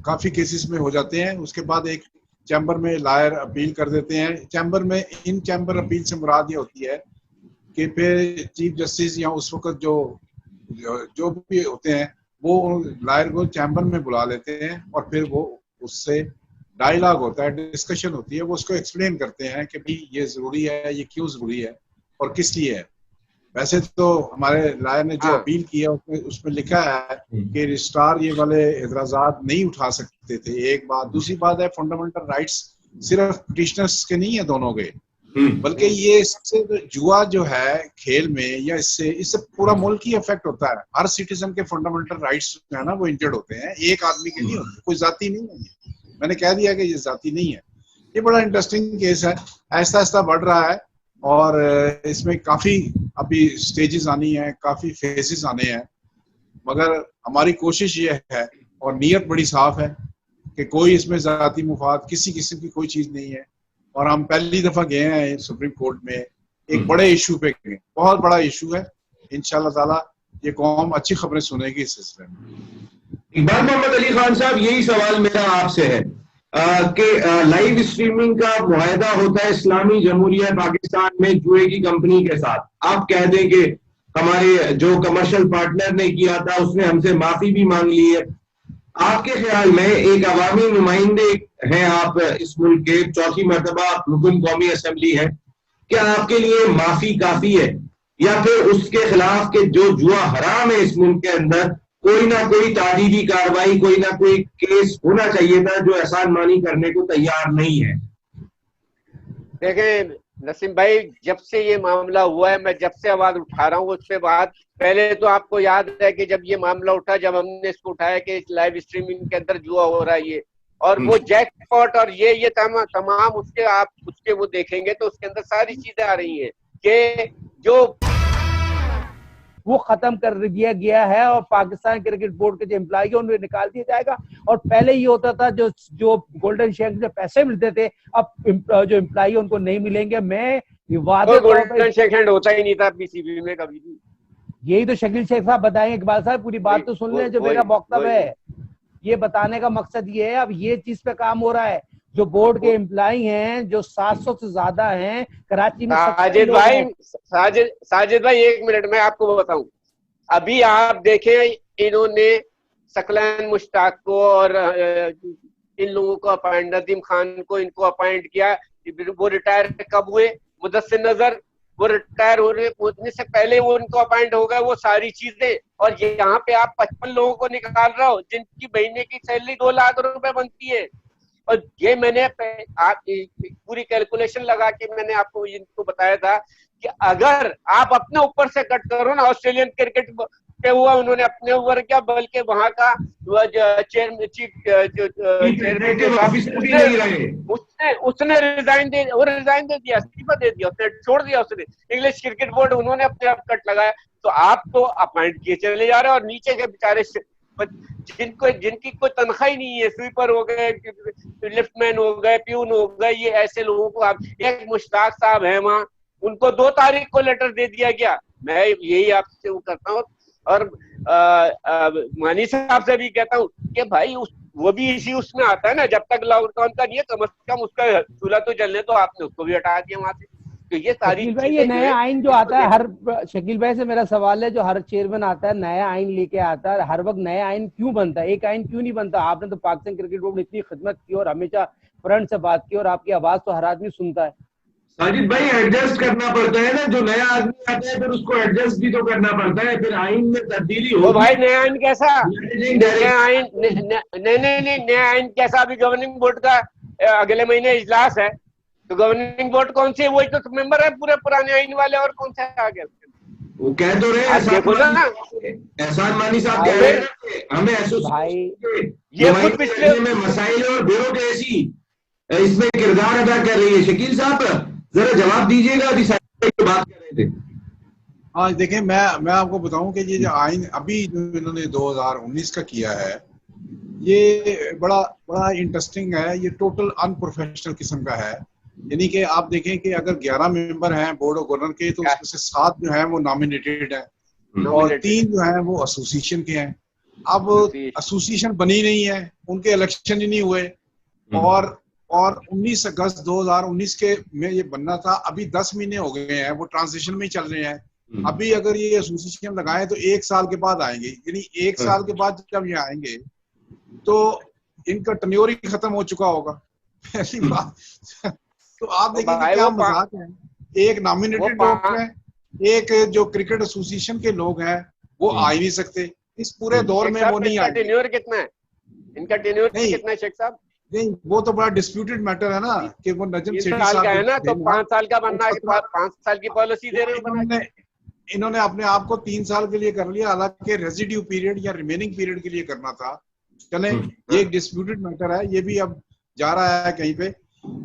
काफी केसेस में हो जाते हैं। उसके बाद एक चैम्बर में लायर अपील कर देते हैं। चैम्बर में, इन चैम्बर अपील से मुराद ये होती है कि फिर चीफ जस्टिस या उस वक्त जो भी होते हैं, वो लायर को चैम्बर में बुला लेते हैं और फिर वो उससे डायलॉग होता है, डिस्कशन होती है, वो उसको एक्सप्लेन करते हैं कि भाई ये जरूरी है, ये क्यों जरूरी है और किस लिए है। वैसे तो हमारे लायर ने जो अपील किया उसमें लिखा है कि रजिस्ट्रार ये वाले एतराजात नहीं उठा सकते थे, एक बात। दूसरी बात है, फंडामेंटल राइट्स सिर्फ पिटिशनर्स के नहीं है दोनों के, बल्कि ये इससे जुआ जो है खेल में, या इससे पूरा मुल्क ही इफेक्ट होता है। हर सिटीजन के फंडामेंटल राइट्स जो है ना वो इंजर्ड होते हैं, एक आदमी के नहीं होते, कोई जाति नहीं है। मैंने कह दिया कि ये जाति नहीं है। ये बड़ा इंटरेस्टिंग केस है, ऐसा ऐसा बढ़ रहा है और इसमें काफी अभी स्टेजेस आनी है, काफी फेजेस आने हैं, मगर हमारी कोशिश ये है और नीयत बड़ी साफ है कि कोई इसमें जाति मुफाद किसी किस्म की कोई चीज नहीं है। और हम पहली दफा गए हैं सुप्रीम कोर्ट में, एक बड़े इशू पे गए, बहुत बड़ा इशू है। इंशाल्लाह ताला ये कौम अच्छी खबरें सुनेगी इस सिलसिले में। इकबाल मोहम्मद अली खान साहब, यही सवाल मेरा आपसे है कि लाइव स्ट्रीमिंग का मुआहदा होता है इस्लामी जमहूरिया पाकिस्तान में जुए की कंपनी के साथ। आप कह दें कि हमारे जो कमर्शियल पार्टनर ने किया था उसने हमसे माफी भी मांग ली है। आपके ख्याल में एक अवामी नुमाइंदे हैं आप, इस मुल्क के 4थी मरतबा रुकन कौमी असेंबली है, क्या आपके लिए माफी काफी है या फिर उसके खिलाफ के जो जुआ हराम है इस मुल्क के अंदर, कोई ना कोई तादीदी कार्रवाई, कोई ना कोई केस होना चाहिए था, जो एहसान मानी करने को तैयार नहीं है। देखें नसीम भाई, जब से ये मामला हुआ है, मैं जब से आवाज उठा रहा हूँ उसके बाद, पहले तो आपको याद है कि जब ये मामला उठा, जब हमने इसको उठाया कि लाइव स्ट्रीमिंग के अंदर जुआ हो रहा है ये, और वो जैकपॉट और ये तमाम उसके आप उसके वो देखेंगे तो उसके अंदर सारी चीजें आ रही हैं कि जो वो खत्म कर दिया गया है और पाकिस्तान क्रिकेट बोर्ड के जो एम्प्लॉय है उन्हें निकाल दिया जाएगा। और पहले ये होता था जो गोल्डन शेक जो पैसे मिलते थे, अब जो एम्प्लॉय उनको नहीं मिलेंगे। मैं गोल्डन शेक हैंड होता ही नहीं था पीसीबी में कभी भी। यही तो शकील शेख साहब बताएंगे। इकबाल साहब पूरी बात तो सुन ले, जो मेरा वक्तव्य है ये बताने का मकसद ये है, अब ये चीज पे काम हो रहा है। जो बोर्ड के एम्प्लॉय हैं जो 700 से ज्यादा हैं कराची में। साजिद भाई 1 मिनट में आपको बताऊं, अभी आप देखें इन्होंने सकलैन मुश्ताक को और इन लोगों को अपॉइंट, नदीम खान को इनको अपॉइंट किया। वो रिटायर कब हुए? मुदस्सिर नजर वो रिटायर होने से पहले वो उनको अपॉइंट हो गए, वो सारी चीजें। और यहाँ पे आप 55 लोगों को निकाल रहे हो जिनकी महीने की सैलरी 2 लाख रुपए बनती है। और ये मैंने आप पूरी कैलकुलेशन लगा के मैंने आपको इनको बताया था कि अगर आप अपने ऊपर से कट करो ना, ऑस्ट्रेलियन क्रिकेट पे हुआ उन्होंने अपने ऊपर क्या, बल्कि वहां का उसने रिजाइन दे दिया, इस्तीफा दे दिया, उसने छोड़ दिया। उसने इंग्लिश क्रिकेट बोर्ड उन्होंने अपने आप कट लगाया। तो आप तो अपॉइंट किए चले जा रहे हो और नीचे के बेचारे जिनकी कोई तनख्वाह ही नहीं है, स्वीपर हो गए, लिफ्टमैन हो गए, प्यून हो गए, ये ऐसे लोगों को आप, एक मुश्ताक साहब है वहां, उनको 2 तारीख को लेटर दे दिया गया। मैं यही आपसे वो करता हूँ और मानी साहब से भी कहता हूँ कि भाई वो भी इसी उसमें आता है ना, जब तक लॉकडाउन का नहीं है कम से कम उसका चूल्हा तो जलने, तो आपने उसको भी हटा दिया वहां से। तो ये सारी शकील भाई, ये नया आइन जो आता है हर, शकील भाई से मेरा सवाल है, जो हर चेयरमैन आता है नया आइन लेके आता है, हर वक्त नया आइन क्यों बनता है? एक आइन क्यों नहीं बनता? आपने तो पाकिस्तान क्रिकेट बोर्ड में इतनी खिदमत की और हमेशा फ्रंट से बात की और आपकी आवाज तो हर आदमी सुनता है। साजिद भाई एडजस्ट करना पड़ता है ना, जो नया आदमी आता है फिर उसको एडजस्ट भी तो करना पड़ता है, फिर आइन में तब्दीली हो। भाई नया आइन कैसा? नया आइन कैसा? अभी गवर्निंग बोर्ड का अगले महीने इजलास है, तो गवर्निंग बोर्ड कौन सी है? वही तो मेंबर है पूरे पुराने आइन वाले, और कौन सा आ गया? वो कह तो रहे एहसान मानी साहब कह रहे हैं हमें ये खुद पिछले में मसाइल और ब्यूरोक्रेसी इसमें किरदार अदा कर रही है। शकील साहब जरा जवाब दीजिएगा, अभी बात कर रहे थे। हाँ देखें, मैं आपको बताऊं कि ये जो आइन अभी जो इन्होंने 2019 का किया है, ये बड़ा इंटरेस्टिंग है। ये टोटल अनप्रोफेशनल किस्म का है। यानी कि आप देखें कि अगर 11 मेंबर हैं बोर्ड ऑफ गवर्नर के, तो उसमें से 7 जो हैं वो नॉमिनेटेड हैं और 3 जो हैं वो एसोसिएशन के हैं। अब एसोसिएशन बनी नहीं है, उनके इलेक्शन ही नहीं हुए, और 19 अगस्त 2019 के में ये बनना था। अभी 10 महीने हो गए हैं, वो ट्रांजिशन में ही चल रहे हैं। अभी अगर ये एसोसिएशन लगाए तो 1 साल के बाद आएंगे, यानी 1 साल के बाद जब ये आएंगे तो इनका टन्योर ही खत्म हो चुका होगा। पहली बात तो आप देखिए क्या मजाक है। एक नॉमिनेटेड लोग हैं, एक जो क्रिकेट एसोसिएशन के लोग हैं, वो आ ही नहीं सकते इस पूरे दौर में। वो नहीं आए। टेन्योर कितना है इनका? टेन्योर कितना है शेख साहब? नहीं, वो तो बड़ा डिस्प्यूटेड मैटर है ना कि वो नजम सेठी साहब का है ना, तो 5 साल का बनना है, 5 साल की पॉलिसी दे रहे हैं। इन्होंने अपने आप को 3 साल के लिए कर लिया, हालांकि रेजिड्यू पीरियड या रिमेनिंग पीरियड के लिए करना था। चले, ये एक डिस्प्यूटेड मैटर है, ये भी अब जा रहा है कहीं पे।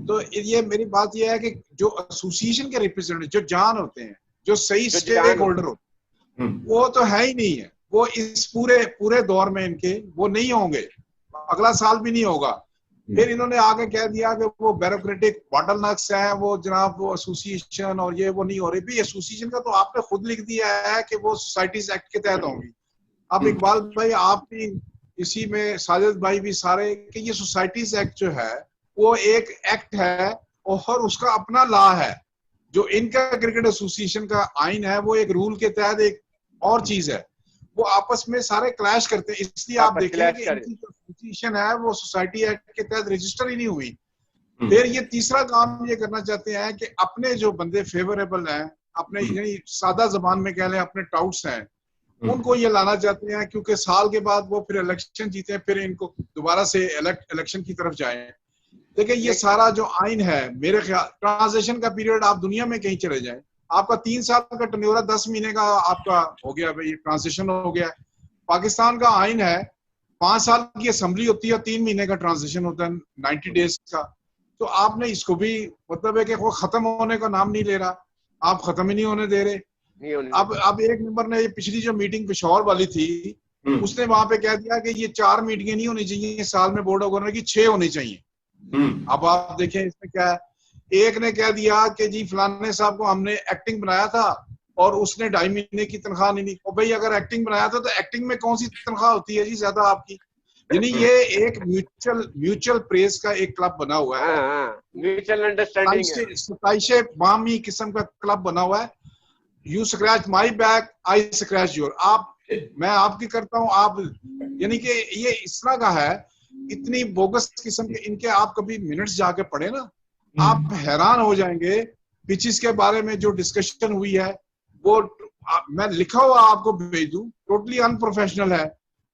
तो ये मेरी बात ये है कि जो एसोसिएशन के रिप्रेजेंटेटिव जो जान होते हैं, जो सही स्टेक होल्डर होते हैं, वो तो है ही नहीं है। वो इस पूरे दौर में इनके वो नहीं होंगे, अगला साल भी नहीं होगा। फिर इन्होंने आगे कह दिया कि वो ब्यूरोक्रेटिक बॉटलनेक्स है, वो जनाब वो एसोसिएशन और ये वो नहीं हो रही। भी एसोसिएशन का तो आपने खुद लिख दिया है कि वो सोसाइटीज एक्ट के तहत होंगी। अब इकबाल भाई आप भी इसी में, साजिद भाई भी सारे, कि ये सोसाइटीज एक्ट जो है वो एक एक्ट है और उसका अपना लॉ है। जो इनका क्रिकेट एसोसिएशन का आइन है वो एक रूल के तहत एक और चीज है, वो आपस में सारे क्लैश करते हैं। इसलिए आप देखेंगे कि इनकी जो एसोसिएशन है वो सोसाइटी एक्ट के तहत रजिस्टर ही नहीं हुई। फिर ये तीसरा काम ये करना चाहते हैं कि अपने जो बंदे फेवरेबल हैं अपने यानी सादा जबान में कह लें अपने टाउट्स हैं, उनको ये लाना चाहते हैं, क्योंकि साल के बाद वो फिर इलेक्शन जीते, फिर इनको दोबारा से इलेक्शन की तरफ जाएं। देखिए ये सारा जो आइन है, मेरे ख्याल ट्रांजिशन का पीरियड आप दुनिया में कहीं चले जाएं, आपका 3 साल का टर्नओवर 10 महीने का आपका हो गया भाई, ट्रांजिशन हो गया। पाकिस्तान का आइन है 5 साल की असेंबली होती है, 3 महीने का ट्रांजिशन होता है, 90 डेज का। तो आपने इसको भी मतलब है कि वो खत्म होने का नाम नहीं ले रहा, आप खत्म ही नहीं होने दे रहे। अब एक नंबर ने ये पिछली जो मीटिंग पेशावर वाली थी, उसने वहां पे कह दिया कि ये 4 मीटिंगें नहीं होनी चाहिए साल में बोर्ड ऑफ गवर्नर की, 6 होनी चाहिए। अब आप देखें इसमें क्या है, एक ने कह दिया कि जी फलाने साहब को हमने एक्टिंग बनाया था और उसने 2.5 महीने की तनख्वाह नहीं दी। और भाई अगर एक्टिंग बनाया था तो एक्टिंग में कौन सी तनख्वाह होती है जी ज्यादा आपकी? यानी ये एक म्यूचुअल प्रेस का एक क्लब बना हुआ है, म्यूचुअल अंडरस्टैंडिंग, सताइशे बामी किस्म का क्लब बना हुआ है। You scratch my back, I scratch your, आप मैं आपकी करता हूँ आप, यानी कि ये इस तरह का है, इतनी बोगस किस्म के इनके। आप कभी मिनट्स जाके पढ़े ना, आप हैरान हो जाएंगे। पिचेस के बारे में जो डिस्कशन हुई है वो मैं लिखा हुआ आपको भेज दूं, टोटली अनप्रोफेशनल है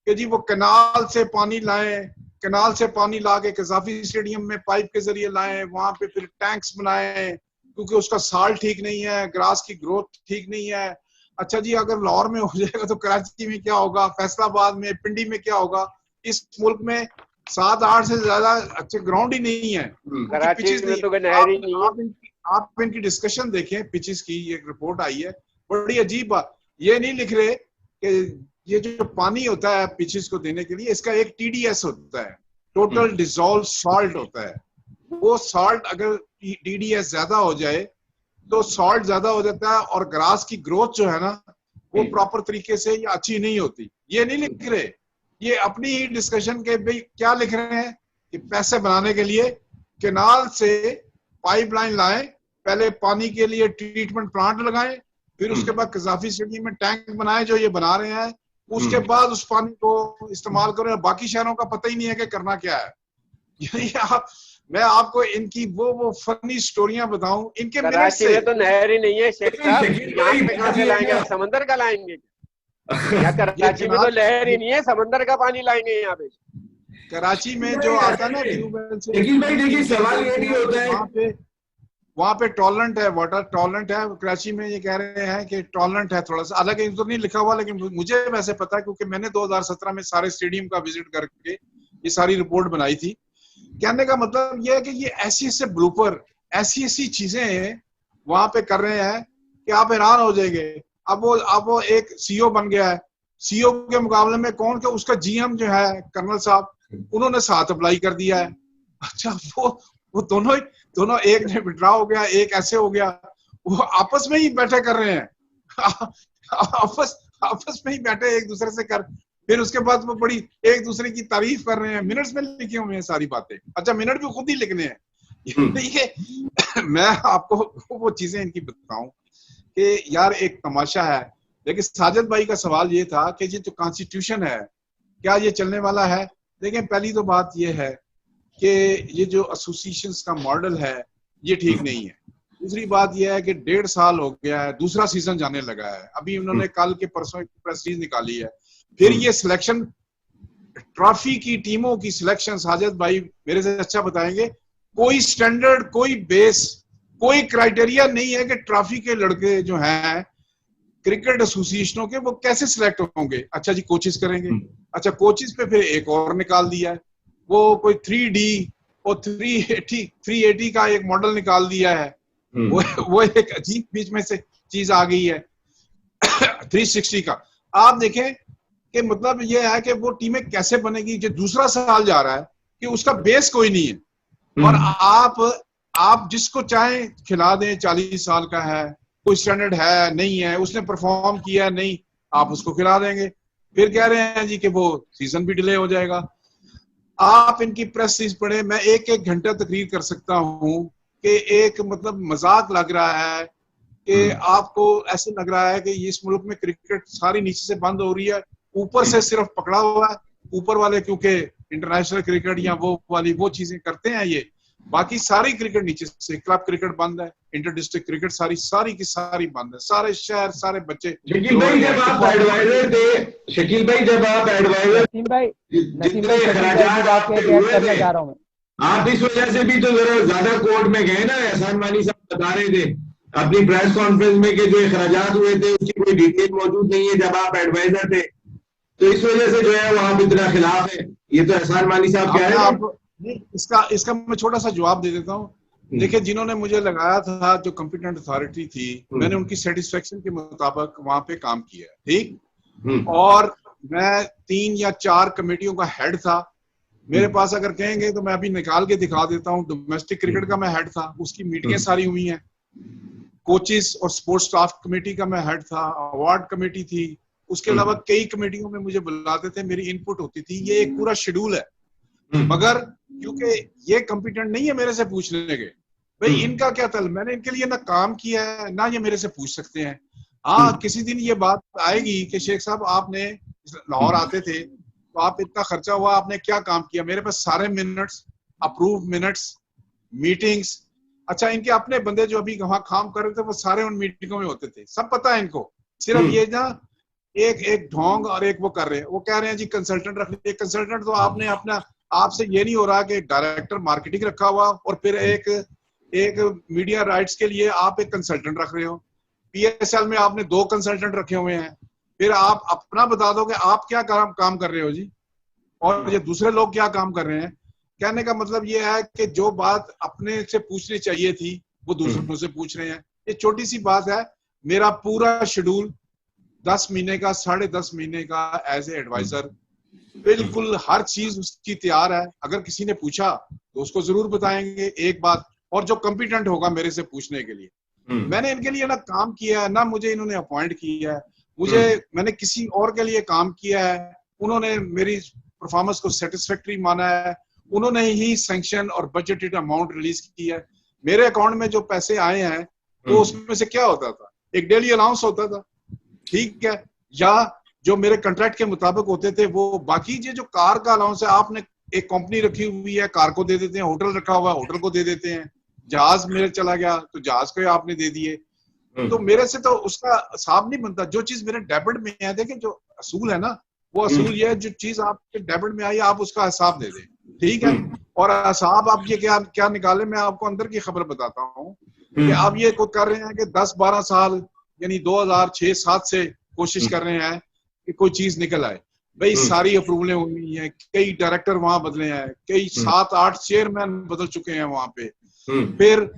कि जी वो कैनाल से पानी लाएं, कैनाल से पानी ला के कजाफी स्टेडियम में पाइप के जरिए लाएं, वहां पे फिर टैंक्स बनाएं क्योंकि उसका साल्ट ठीक नहीं है, ग्रास की ग्रोथ ठीक नहीं है। अच्छा जी अगर लाहौर में हो जाएगा तो कराची में क्या होगा, फैसलाबाद में, पिंडी में क्या होगा? इस मुल्क में 7-8 से ज्यादा अच्छे ग्राउंड ही नहीं है, पिचेस नहीं। तो आप इनकी डिस्कशन देखें पिचेस की, एक रिपोर्ट आई है बड़ी अजीब बात, ये नहीं लिख रहे कि ये जो पानी होता है पिचेस को देने के लिए, इसका एक TDS होता है, टोटल डिसॉल्व सॉल्ट होता है। वो सॉल्ट अगर TDS ज्यादा हो जाए तो सॉल्ट ज्यादा हो जाता है और ग्रास की ग्रोथ जो है ना वो प्रॉपर तरीके से या अच्छी नहीं होती। ये नहीं लिख रहे, ये अपनी ही डिस्कशन के भाई क्या लिख रहे हैं कि पैसे बनाने के लिए कैनाल से पाइपलाइन लाएं, पहले पानी के लिए ट्रीटमेंट प्लांट लगाएं, फिर उसके बाद कजाफी स्टेडियम में टैंक बनाए जो ये बना रहे हैं, उसके बाद उस पानी को इस्तेमाल करें। बाकी शहरों का पता ही नहीं है कि करना क्या है। मैं आपको इनकी वो फनी स्टोरियां बताऊं, इनके कराची में तो नहर ही नहीं है शेख साहब, यहाँ पे कहाँ से लाएंगे? समंदर का लाएंगे या कराची में तो लहर ही नहीं है, समंदर का पानी लाएंगे यहाँ पे? कराची में जो आता है ना ट्यूबवेल से, लेकिन भाई देखिए सवाल ये नहीं होता है, वहाँ पे टॉलरेंट है, वाटर टॉलरेंट है। कराची में ये कह रहे हैं कि टॉलरेंट है थोड़ा सा, अलग तो नहीं लिखा हुआ, लेकिन मुझे वैसे पता है क्योंकि मैंने 2017 में सारे स्टेडियम का विजिट करके ये सारी रिपोर्ट बनाई थी। कहने का मतलब ये है कि ये ऐसे ब्लूपर, ऐसी चीजें वहां पे कर रहे हैं कि आप हैरान हो जाएंगे। अब वो एक CEO बन गया है, CEO के मुकाबले में कौन के उसका GM जो है कर्नल साहब, उन्होंने 7 अप्लाई कर दिया है। अच्छा वो दोनों एक ने विड्रॉ हो गया, एक ऐसे हो गया, वो आपस में ही बैठे कर रहे हैं आपस में ही बैठे एक दूसरे से कर, फिर उसके बाद वो बड़ी एक दूसरे की तारीफ कर रहे हैं, मिनट्स में लिखे हुए हैं सारी बातें। अच्छा मिनट भी खुद ही लिखने हैं। ये मैं आपको वो चीजें इनकी बताऊं कि यार एक तमाशा है। लेकिन साजिद भाई का सवाल ये था कि ये जो कॉन्स्टिट्यूशन है क्या ये चलने वाला है? देखिए पहली तो बात ये है कि ये जो एसोसिएशंस का मॉडल है ये ठीक नहीं है। दूसरी बात यह है कि 1.5 साल हो गया है, दूसरा सीजन जाने लगा है, अभी उन्होंने कल के परसों एक प्रेस रिलीज निकाली है। फिर ये सिलेक्शन, ट्रॉफी की टीमों की सिलेक्शन, साजिद भाई मेरे से अच्छा बताएंगे, कोई स्टैंडर्ड, कोई बेस, कोई क्राइटेरिया नहीं है कि ट्रॉफी के लड़के जो हैं क्रिकेट एसोसिएशनों के वो कैसे सिलेक्ट होंगे। अच्छा जी कोचिज करेंगे, अच्छा कोचिज पे फिर एक और निकाल दिया है, वो कोई 3D और 380 का एक मॉडल निकाल दिया है। वो एक अजीब बीच में से चीज आ गई है 360 का। आप देखें कि मतलब ये है कि वो टीमें कैसे बनेगी, जो दूसरा साल जा रहा है कि उसका बेस कोई नहीं है और आप जिसको चाहे खिला दें, 40 साल का है, कोई स्टैंडर्ड है नहीं है, उसने परफॉर्म किया नहीं, आप उसको खिला देंगे। फिर कह रहे हैं जी कि वो सीजन भी डिले हो जाएगा। आप इनकी प्रेस रिलीज पढ़े, मैं एक घंटा तकरीर कर सकता हूँ कि एक मतलब मजाक लग रहा है कि आपको ऐसे लग रहा है कि इस मुल्क में क्रिकेट सारी नीचे से बंद हो रही है, ऊपर से सिर्फ पकड़ा हुआ है, ऊपर वाले क्योंकि इंटरनेशनल क्रिकेट या वो वाली वो चीजें करते हैं, ये बाकी सारी क्रिकेट नीचे से, क्लब क्रिकेट बंद है। इंटर डिस्ट्रिक्ट क्रिकेट सारी की सारी बंद है, सारे शहर सारे बच्चे। शकील भाई जब आप एडवाइजर थे, शकील भाई जब आप एडवाइजर, जितने खराजात करने जा रहा हूँ आप इस वजह से भी तो जरा ज्यादा कोर्ट में गए ना। एहसान मानी साहब बता रहे थे अपनी प्रेस कॉन्फ्रेंस में कि जो खराजात हुए थे उसकी कोई डिटेल मौजूद नहीं है जब आप एडवाइजर थे, तो इस वजह से जो है वो आप इतना खिलाफ है। ये तो एहसान मानी साहब क्या है। इसका मैं छोटा सा जवाब दे देता हूँ। देखिए, जिन्होंने मुझे लगाया था, जो कॉम्पिटेंट अथॉरिटी थी, मैंने उनकी सेटिस्फेक्शन के मुताबिक वहां पे काम किया, ठीक। और मैं 3 या 4 कमेटियों का हेड था। मेरे पास अगर कहेंगे तो मैं अभी निकाल के दिखा देता हूँ। डोमेस्टिक क्रिकेट का मैं हेड था, उसकी मीटिंगें सारी हुई हैं। कोचेस और स्पोर्ट्स स्टाफ कमेटी का मैं हेड था, अवार्ड कमेटी थी, उसके अलावा कई कमेटियों में मुझे बुलाते थे, मेरी इनपुट होती थी। ये एक पूरा शेड्यूल है। मगर क्योंकि ये कॉम्पिटेंट नहीं है मेरे से पूछने के, भाई इनका क्या तल, मैंने इनके लिए ना काम किया है ना ये मेरे से पूछ सकते हैं। हाँ, किसी दिन ये बात आएगी कि शेख साहब आपने लाहौर आते थे तो आप इतना खर्चा हुआ, आपने क्या काम किया। मेरे पास सारे मिनट्स, अप्रूव मिनट्स, मीटिंग्स। अच्छा, इनके अपने बंदे जो अभी वहां काम कर रहे थे वो सारे उन मीटिंगों में होते थे, सब पता है इनको। सिर्फ ये ना एक ढोंग और एक वो कर रहे हैं, वो कह रहे हैं जी कंसल्टेंट रख लीजिए। कंसल्टेंट तो आपने अपना, आपसे ये नहीं हो रहा कि डायरेक्टर मार्केटिंग रखा हुआ और फिर एक मीडिया राइट्स के लिए आप एक कंसल्टेंट रख रहे हो। PSL में आपने 2 कंसल्टेंट रखे हुए हैं। फिर आप अपना बता दो कि आप क्या काम कर रहे हो जी, और ये दूसरे लोग क्या काम कर रहे हैं। कहने का मतलब ये है कि जो बात अपने से पूछनी चाहिए थी वो दूसरों से पूछ रहे हैं। ये छोटी सी बात है। मेरा पूरा शेड्यूल 10 महीने का, 10.5 महीने का एज ए एडवाइजर, बिल्कुल हर चीज उसकी तैयार है। अगर किसी ने पूछा तो उसको जरूर बताएंगे एक बात, और जो कॉम्पिटेंट होगा मेरे से पूछने के लिए। मैंने इनके लिए ना काम किया है, ना मुझे इन्होंने अपॉइंट किया है। मैंने किसी और के लिए काम किया है। उन्होंने मेरी परफॉर्मेंस को सेटिस्फैक्टरी माना है। उन्होंने ही सैंक्शन और बजटेड अमाउंट रिलीज की है। मेरे अकाउंट में जो पैसे आए हैं तो उसमें से क्या होता था, एक डेली अलाउंस होता था, ठीक है, या जो मेरे कॉन्ट्रैक्ट के मुताबिक होते थे वो। बाकी ये जो कार का अलाउंस है, आपने एक कंपनी रखी हुई है, कार को दे देते हैं। होटल रखा हुआ है, होटल को दे देते हैं। जहाज मेरे चला गया तो जहाज को आपने दे दिए। तो मेरे से तो उसका हिसाब नहीं बनता। जो चीज मेरे डेबिट में है, देखिए जो असूल है ना, वो असूल ये है, जो चीज आपके डेबिट में आई आप उसका हिसाब दे दें, ठीक है। और हिसाब आप ये क्या निकाले, मैं आपको अंदर की खबर बताता हूँ कि आप ये कर रहे हैं कि 10-12 साल यानी 2006-7 से कोशिश कर रहे हैं कि कोई चीज निकल आए। भाई सारी अप्रूवलें हुई हैं, कई डायरेक्टर वहां बदले हैं, कई 7-8 चेयरमैन बदल चुके हैं वहां पे। फिर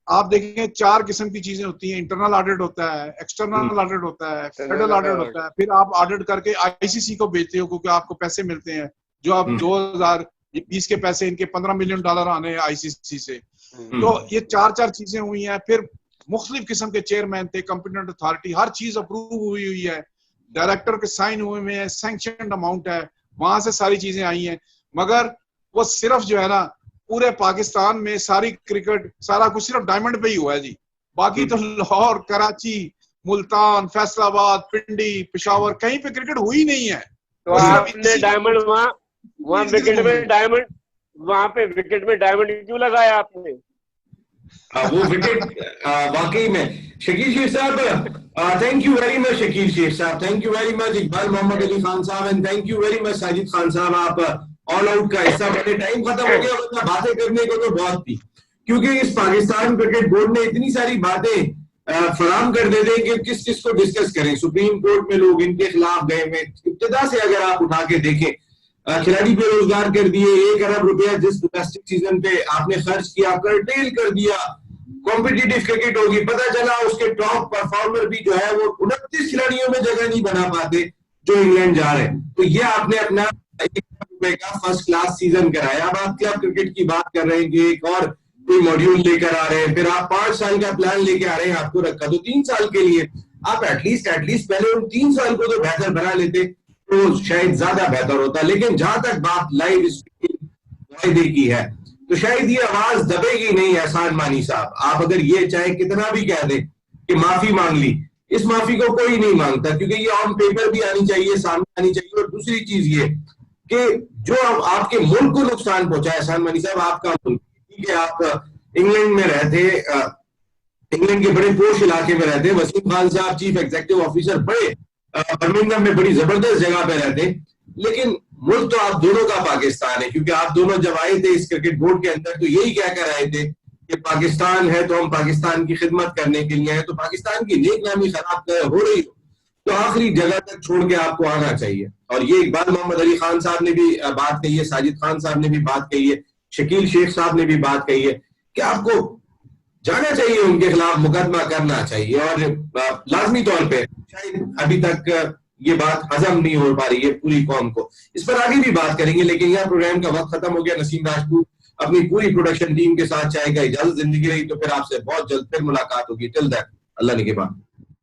आप देखेंगे 4 किस्म की चीजें होती हैं। इंटरनल ऑडिट होता है, एक्सटर्नल ऑडिट होता है, फेडरल ऑडिट होता है। फिर आप ऑडिट करके ICC को भेजते हो क्योंकि आपको पैसे मिलते हैं। जो आप 2020 के पैसे, इनके $15 मिलियन आने हैं ICC से। तो ये 4 चीजें हुई हैं। फिर मुख्तलिफ किस्म के चेयरमैन थे, कॉम्पिटेंट अथॉरिटी, हर चीज अप्रूव हुई है, डायरेक्टर के साइन हुए हैं, सैंक्शन अमाउंट है, वहां से सारी चीजें आई हैं। मगर वो सिर्फ जो है ना, पूरे पाकिस्तान में सारी क्रिकेट, सारा कुछ सिर्फ डायमंड पे ही हुआ है जी। बाकी तो लाहौर, कराची, मुल्तान, फैसलाबाद, पिंडी, पेशावर, कहीं पे क्रिकेट हुई नहीं है। तो आपने डायमंड वहाँ विकेट में डायमंड, वहां पे विकेट में डायमंड क्यों लगाया आपने? वो विकेट वाकई में Shakeel Sheikh Sahab, thank you very much Shakeel Sheikh Sahab, thank you very much Iqbal Mohammad Ali Khan Sahab, and thank you very much Sajid Khan Sahab. आप ऑल आउट का हिस्सा बने। टाइम खत्म हो गया, वरना बातें करने को तो बहुत थी, क्योंकि इस पाकिस्तान क्रिकेट बोर्ड ने इतनी सारी बातें फराम कर देते हैं कि किस किस को डिस्कस करें। सुप्रीम कोर्ट में लोग इनके खिलाफ गए हुए। इब्तिदा से अगर आप उठा के देखें, खिलाड़ी बेरोजगार कर दिए, 1 अरब रुपया जिस डोमेस्टिक सीजन पे आपने खर्च किया, कर्टेल कर दिया। कॉम्पिटिटिव क्रिकेट होगी, पता चला उसके टॉप परफॉर्मर भी जो है वो 29 खिलाड़ियों में जगह नहीं बना पाते जो इंग्लैंड जा रहे हैं। तो ये आपने अपना 1 अरब रुपए का फर्स्ट क्लास सीजन कराया। अब आप क्लब क्रिकेट की बात कर रहे हैं कि एक और कोई मॉड्यूल लेकर आ रहे हैं, फिर आप 5 साल का प्लान लेके आ रहे हैं, आपको रखा तो 3 साल के लिए। आप एटलीस्ट पहले उन 3 साल को तो बेहतर बना लेते तो शायद ज्यादा बेहतर होता। लेकिन जहां तक बात लाइव वायदे की है, तो शायद ये आवाज दबेगी नहीं। एहसान मानी साहब, आप अगर ये चाहे कितना भी कह दें कि माफी मांग ली, इस माफी को कोई नहीं मांगता, क्योंकि ये ऑन पेपर भी आनी चाहिए, सामने आनी चाहिए। और दूसरी चीज ये कि जो आपके मुल्क को नुकसान पहुंचा, एहसान मानी साहब, आपका मुल्क, ठीक है, आप इंग्लैंड में रहते, इंग्लैंड के बड़े पोश इलाके में रहते हैं। वसीम खान साहब चीफ एग्जीक्यूटिव ऑफिसर, बड़े बर्मिंघम में बड़ी जबरदस्त जगह पे रहते हैं। लेकिन मुल्क तो आप दोनों का पाकिस्तान है, क्योंकि आप दोनों जब आए थे इस क्रिकेट बोर्ड के अंदर तो यही कह कर आए थे कि पाकिस्तान है तो हम पाकिस्तान की खिदमत करने के लिए आए। तो पाकिस्तान की नेक नामी खराब हो रही हो तो आखिरी जगह तक छोड़ के आपको आना चाहिए। और ये इकबाल मोहम्मद अली खान साहब ने भी बात कही है, साजिद खान साहब ने भी बात कही है, शकील शेख साहब ने भी बात कही है कि आपको जाना चाहिए, उनके खिलाफ मुकदमा करना चाहिए। और लाजमी तौर पे शायद अभी तक ये बात हजम नहीं हो पा रही है पूरी कौम को। इस पर आगे भी बात करेंगे, लेकिन यहाँ प्रोग्राम का वक्त खत्म हो गया। नसीम राजपूत अपनी पूरी प्रोडक्शन टीम के साथ चाहेगा इजाजत। जिंदगी रही तो फिर आपसे बहुत जल्द फिर मुलाकात होगी। टिल दैट, अल्लाह ने के बाद।